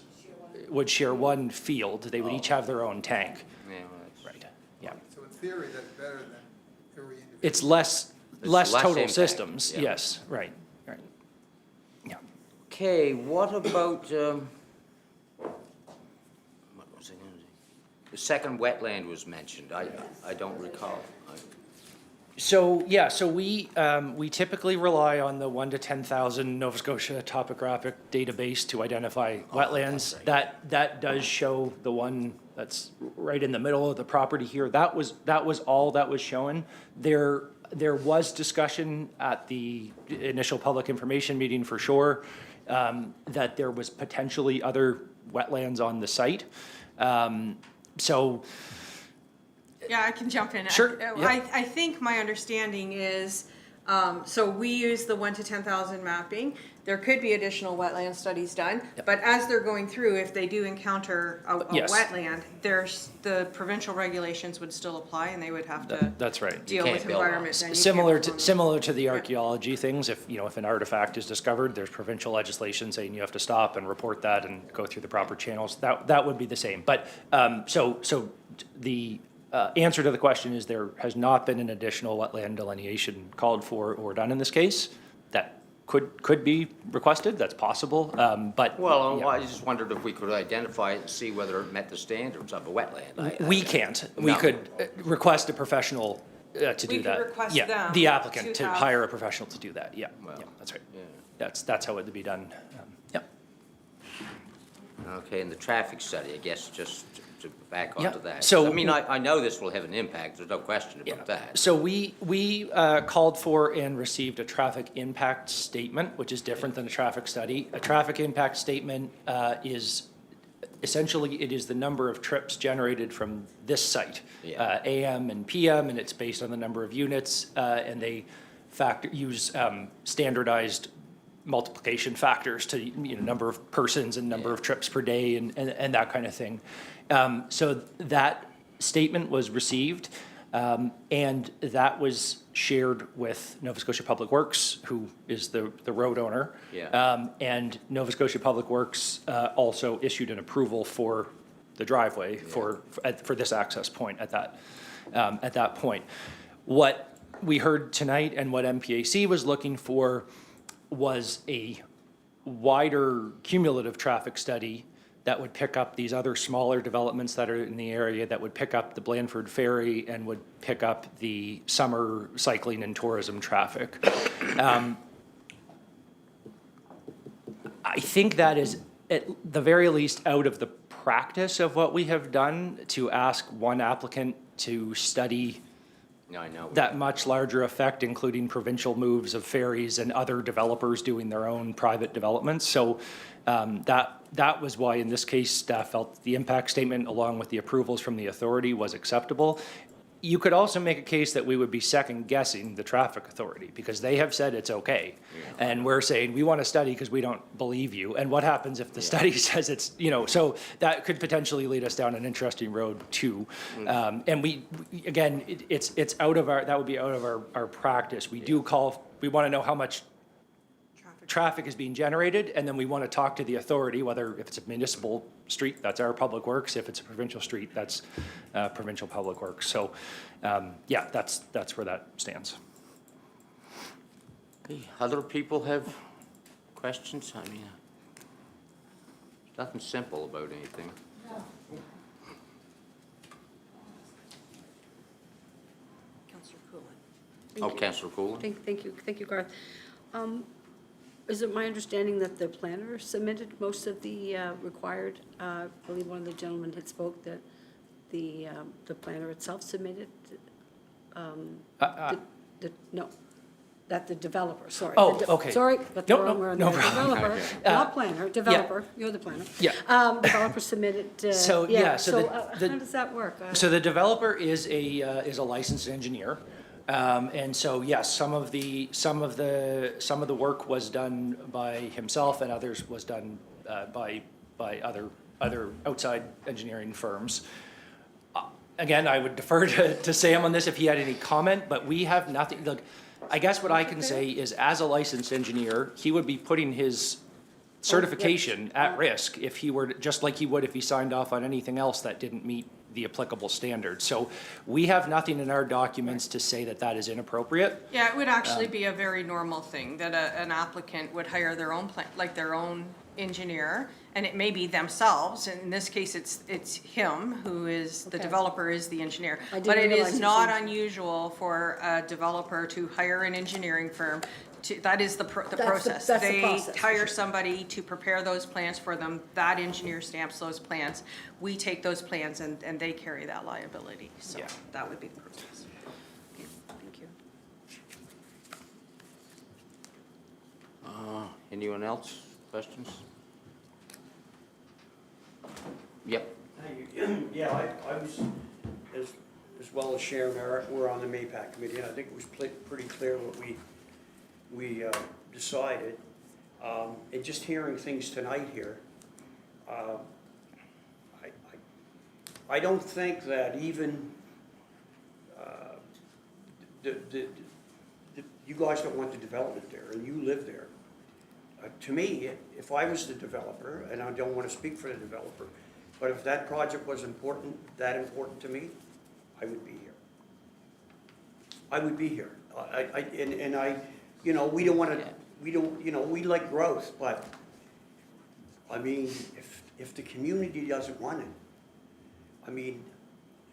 would share one field, they would each have their own tank. Yeah, well, that's- Right, yeah. So in theory, that's better than every individual. It's less less total impact, systems, yeah. yes, right, right. Yeah. Okay, what about, what was I gonna say? The second wetland was mentioned, I don't recall. So, yeah, so we typically rely on the 1 to 10,000 Nova Scotia topographic database to identify wetlands. That does show the one that's right in the middle of the property here. That was all that was shown. There was discussion at the initial public information meeting for sure, that there was potentially other wetlands on the site. So, Yeah, I can jump in. Sure, yeah. I think my understanding is, so we use the 1 to 10,000 mapping. There could be additional wetland studies done, but as they're going through, if they do encounter a Yes. wetland, the provincial regulations would still apply and they would have to that's right. deal can't with build on environment. then you can't Similar build to, on them. similar to the archaeology things, if an artifact is discovered, there's provincial legislation saying you have to stop and report that and go through the proper channels. That would be the same. But, so the answer to the question is there has not been an additional wetland delineation called for or done in this case. That could be requested, that's possible, but. Well, yeah. I just wondered if we could identify it and see whether it met the standards of a wetland. We can't. We No. could request a professional to We do could that. request Yeah, them the applicant to to have- hire a professional to do that, yeah, Well, yeah, that's right. yeah. That's how it would be done, yeah. Okay, and the traffic study, I guess, just to back Yeah, onto that. so- I mean, I know this will have an impact, there's no question about that. So we called for and received a traffic impact statement, which is different than a traffic study. A traffic impact statement is, essentially, it is the number of trips generated from this site, Yeah. AM and PM, and it's based on the number of units, and they use standardized multiplication factors to, number of persons and number of trips per day and that kind of thing. So that statement was received, and that was shared with Nova Scotia Public Works, who is the road owner. Yeah. And Nova Scotia Public Works also issued an approval for the driveway for this access point at that point. What we heard tonight and what MPAC was looking for was a wider cumulative traffic study that would pick up these other smaller developments that are in the area, that would pick up the Blandford Ferry and would pick up the summer cycling and tourism traffic. I think that is at the very least out of the practice of what we have done to ask one applicant to study No, I know. that much larger effect, including provincial moves of ferries and other developers doing their own private developments. So that was why, in this case, staff felt the impact statement, along with the approvals from the authority, was acceptable. You could also make a case that we would be second guessing the traffic authority, because they have said it's okay. And we're saying, we want to study because we don't believe you. And what happens if the study says it's, so that could potentially lead us down an interesting road too. And again, it's out of that would be out of our practice. We want to know how much traffic is being generated, and then we want to talk to the authority, whether if it's a municipal street, that's our public works. If it's a provincial street, that's provincial public works. So, yeah, that's where that stands. Other people have questions? I mean, nothing simple about anything. Councillor Coolin. Oh, Councillor Coolin? Thank you, Garth. Is it my understanding that the planner submitted most of the required, I believe one of the gentlemen had spoke that the planner itself submitted? No, that the developer, sorry. Oh, The okay. Sorry, got the Nope, wrong nope, word. no there. problem. Developer, not planner, developer, you're the planner. Yeah. Developer submitted, So, yeah, so so the- how does that work? So the developer is a licensed engineer. And so, yes, some of the work was done by himself and others was done by other outside engineering firms. Again, I would defer to Sam on this if he had any comment, but we have nothing, look, I guess what I can say is as a licensed engineer, he would be putting his certification at risk if he were, just like he would if he signed off on anything else that didn't meet the applicable standards. So we have nothing in our documents to say that that is inappropriate. Yeah, it would actually be a very normal thing that an applicant would hire their own their own engineer, and it may be themselves, and in this case, it's him who is, the Okay. developer is the engineer. I didn't But it realize is it's not in- unusual for a developer to hire an engineering firm to, that is the process. that's the process, They for hire sure. somebody to prepare those plans for them, that engineer stamps those plans. We take those plans and they carry that liability, so Yeah. that would be the process. Okay, thank you. Anyone else? Questions? Yep. Yeah, I was, as well as Sharon, we're on the MAPAC committee, and I think it was pretty clear what we decided. And just hearing things tonight here, I don't think that even, you guys don't want the development there, and you live there. To me, if I was the developer, and I don't want to speak for the developer, but if that project was that important to me, I would be here. I would be here. You know, we don't want to, we like growth, but, I mean, if the community doesn't want it, I mean,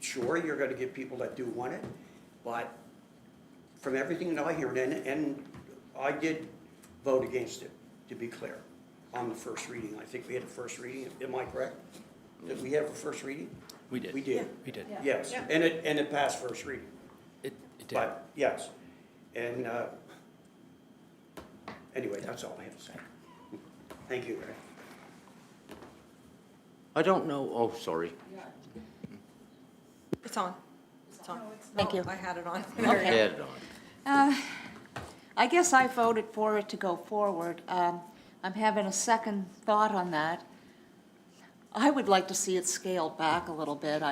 sure, you're gonna get people that do want it, but from everything that I hear, and I did vote against it, to be clear, on the first reading. I think we had a first reading, am I correct? Did we have a first reading? We did. We did. We did. Yes, Yeah. and it passed first reading, It did. but, yes. And, anyway, that's all I have to say. Thank you, Ray. I don't know, oh, sorry. It's on. It's on. Thank you. I had it on. Okay. Head on. I guess I voted for it to go forward. I'm having a second thought on that. I would like to see it scaled back a little bit.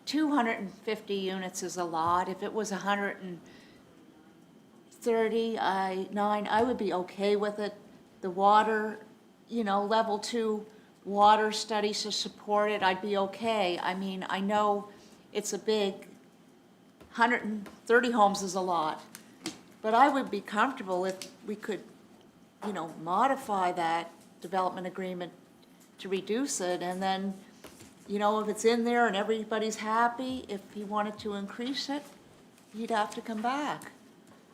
250 units is a lot. If it was 139, I would be okay with it. The water, level 2 water studies to support it, I'd be okay. I mean, I know it's a big, 130 homes is a lot. But I would be comfortable if we could, modify that development agreement to reduce it, and then, if it's in there and everybody's happy, if he wanted to increase it, he'd have to come back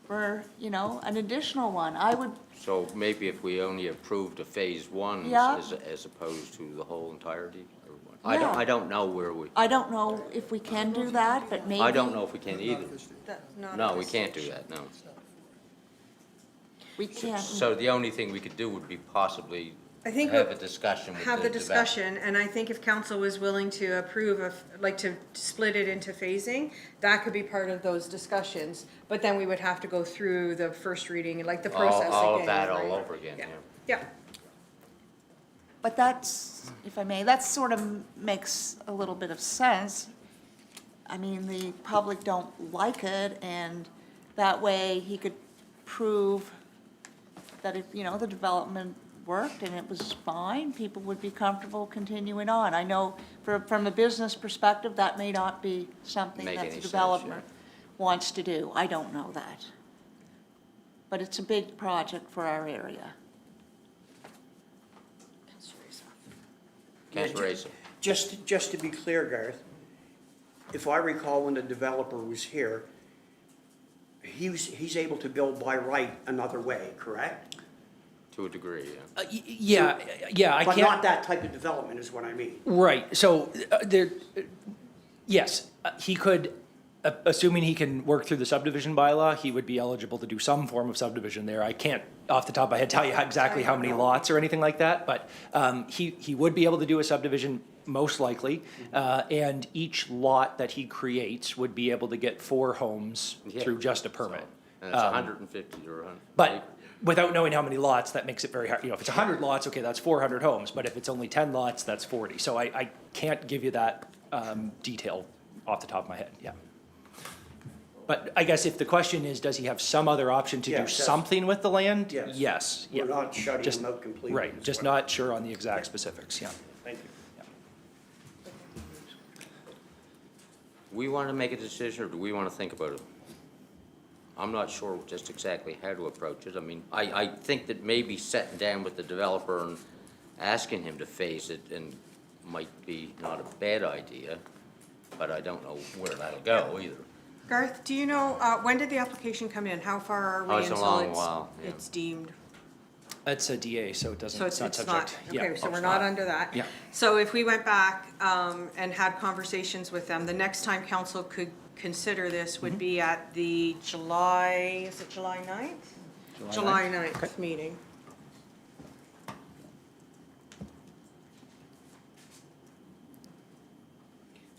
for, an additional one. I would, So maybe if we only approved a phase one Yeah. as opposed to the whole entirety? Or what? Yeah. I don't know where we, I don't know if we can do that, but maybe. I don't know if we can either. Not No, at we this can't do stage. that, no. We can't. So the only thing we could do would be possibly I think have we'll a discussion with the have the developer. discussion, and I think if council was willing to approve of, like, to split it into phasing, that could be part of those discussions, but then we would have to go through the first reading, like the process again. All of that all right? over again, yeah. Yeah, But that's, if I may, that sort of makes a little bit of sense. I mean, the public don't like it, and that way he could prove that if, the development worked and it was fine, people would be comfortable continuing on. I know from a business perspective, that may not be something Make that any the sense, developer wants to do. I don't know that. But it's a big project for our area. Councilor Asa. Just to be clear, Gareth, if I recall when the developer was here, he's able to build by right another way, correct? To a degree, yeah. Yeah, I But can't. not that type of development is what I mean. Right, so yes, he could Assuming he can work through the subdivision bylaw, he would be eligible to do some form of subdivision there. I can't, off the top of my head, tell you exactly how many lots or anything like that, but he would be able to do a subdivision, most likely, and each lot that he creates would be able to get 4 homes Yeah. through just a permit. And it's 150 or 100. But without knowing how many lots, that makes it very hard. You know, if it's 100 lots, okay, that's 400 homes, but if it's only 10 lots, that's 40. So I can't give you that detail off the top of my head, yeah. But I guess if the question is, does he have some other option to do Yes, that's- something with the land? Yes. Yes, yeah. We're not shutting Just- them out completely. Right, is just what- not sure on the exact specifics, yeah. Thank you. We want to make a decision, or do we want to think about it? I'm not sure just exactly how to approach it. I mean, I think that maybe sitting down with the developer and asking him to phase it and might be not a bad idea, but I don't know where that'll go either. Garth, do you know, when did the application come in? How far are we Oh, it's a until long while, yeah. it's deemed? It's a DA, so it doesn't, So it's not it's subject. not, Yeah. okay, so we're not under that. Yeah. So if we went back and had conversations with them, the next time council could consider this would be at the July, is it July 9th? July 9th meeting.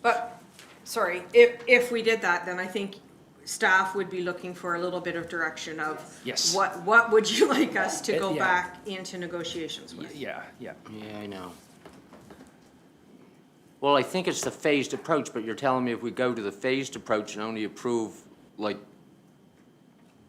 But, sorry, if we did that, then I think staff would be looking for a little bit of direction of Yes. what would you like us to go Yeah. back into negotiations with? Yeah, yeah. Yeah, I know. Well, I think it's the phased approach, but you're telling me if we go to the phased approach and only approve, like,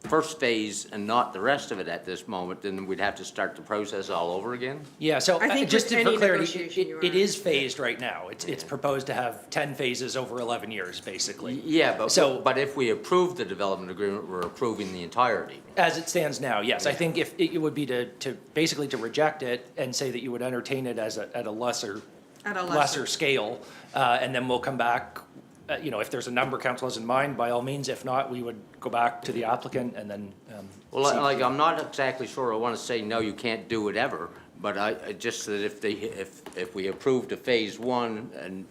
first phase and not the rest of it at this moment, then we'd have to start the process all over again? Yeah, so I think just with for any clarity, negotiation you it are. is phased right now. It's proposed to have 10 phases over 11 years, basically. Yeah, but, So- but if we approve the development agreement, we're approving the entirety. As it stands now, yes. I think if, it would be to basically to reject it and say that you would entertain it at a lesser At a lesser scale, and then we'll come back, you know, if there's a number council has in mind, by all means. If not, we would go back to the applicant and then Well, see. like, I'm not exactly sure I want to say, no, you can't do it ever, but just that if we approved a phase one and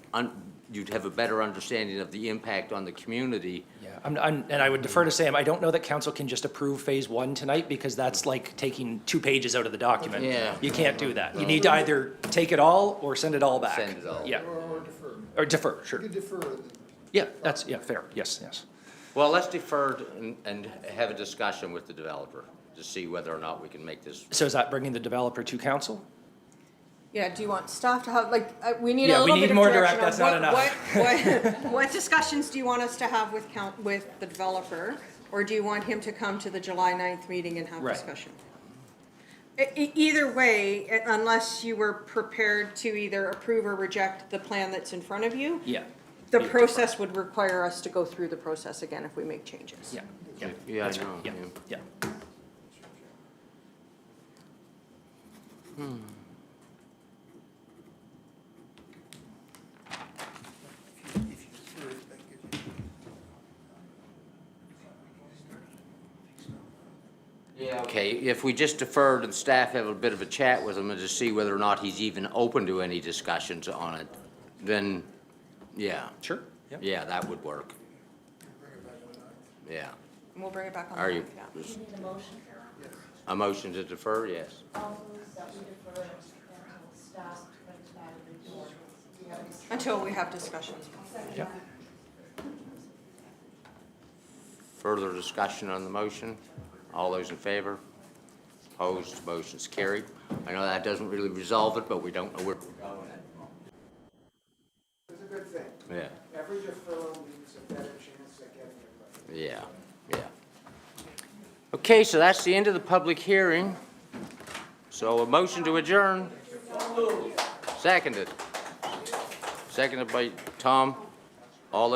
you'd have a better understanding of the impact on the community. Yeah, and I would defer to Sam. I don't know that council can just approve phase one tonight, because that's like taking 2 pages out of the document. Yeah. You can't do that. You need to either take it all or send it all back. Send it all. Yeah, Or defer. or defer, sure. You could defer it. Yeah, that's, yeah, fair, yes, yes. Well, let's defer and have a discussion with the developer to see whether or not we can make this. So is that bringing the developer to council? Yeah, do you want staff to have, like, we need Yeah, a we little need bit of more direction direct, on that's not enough. what discussions do you want us to have with the developer? Or do you want him to come to the July 9th meeting and have Right. discussion? Either way, unless you were prepared to either approve or reject the plan that's in front of you, Yeah, the process would require us to go through the process again if we make changes. yeah, yeah. Yeah, I That's right. know, Yeah, yeah. yeah. If you defer it, that gives you. Okay, if we just deferred and staff have a bit of a chat with him and to see whether or not he's even open to any discussions on it, then, yeah. Sure, yeah. Yeah, that would work. Yeah. And we'll bring it back on the Are you? 9th, yeah. A motion to defer, yes. Until we have discussions. Yeah. Further discussion on the motion? All those in favor? Opposed, motion's carried. I know that doesn't really resolve it, but we don't know where we're going. It's a good thing. Yeah, Every deferral means a better chance at getting it right. yeah, yeah. Okay, so that's the end of the public hearing. So a motion to adjourn? Seconded. Seconded by Tom. All those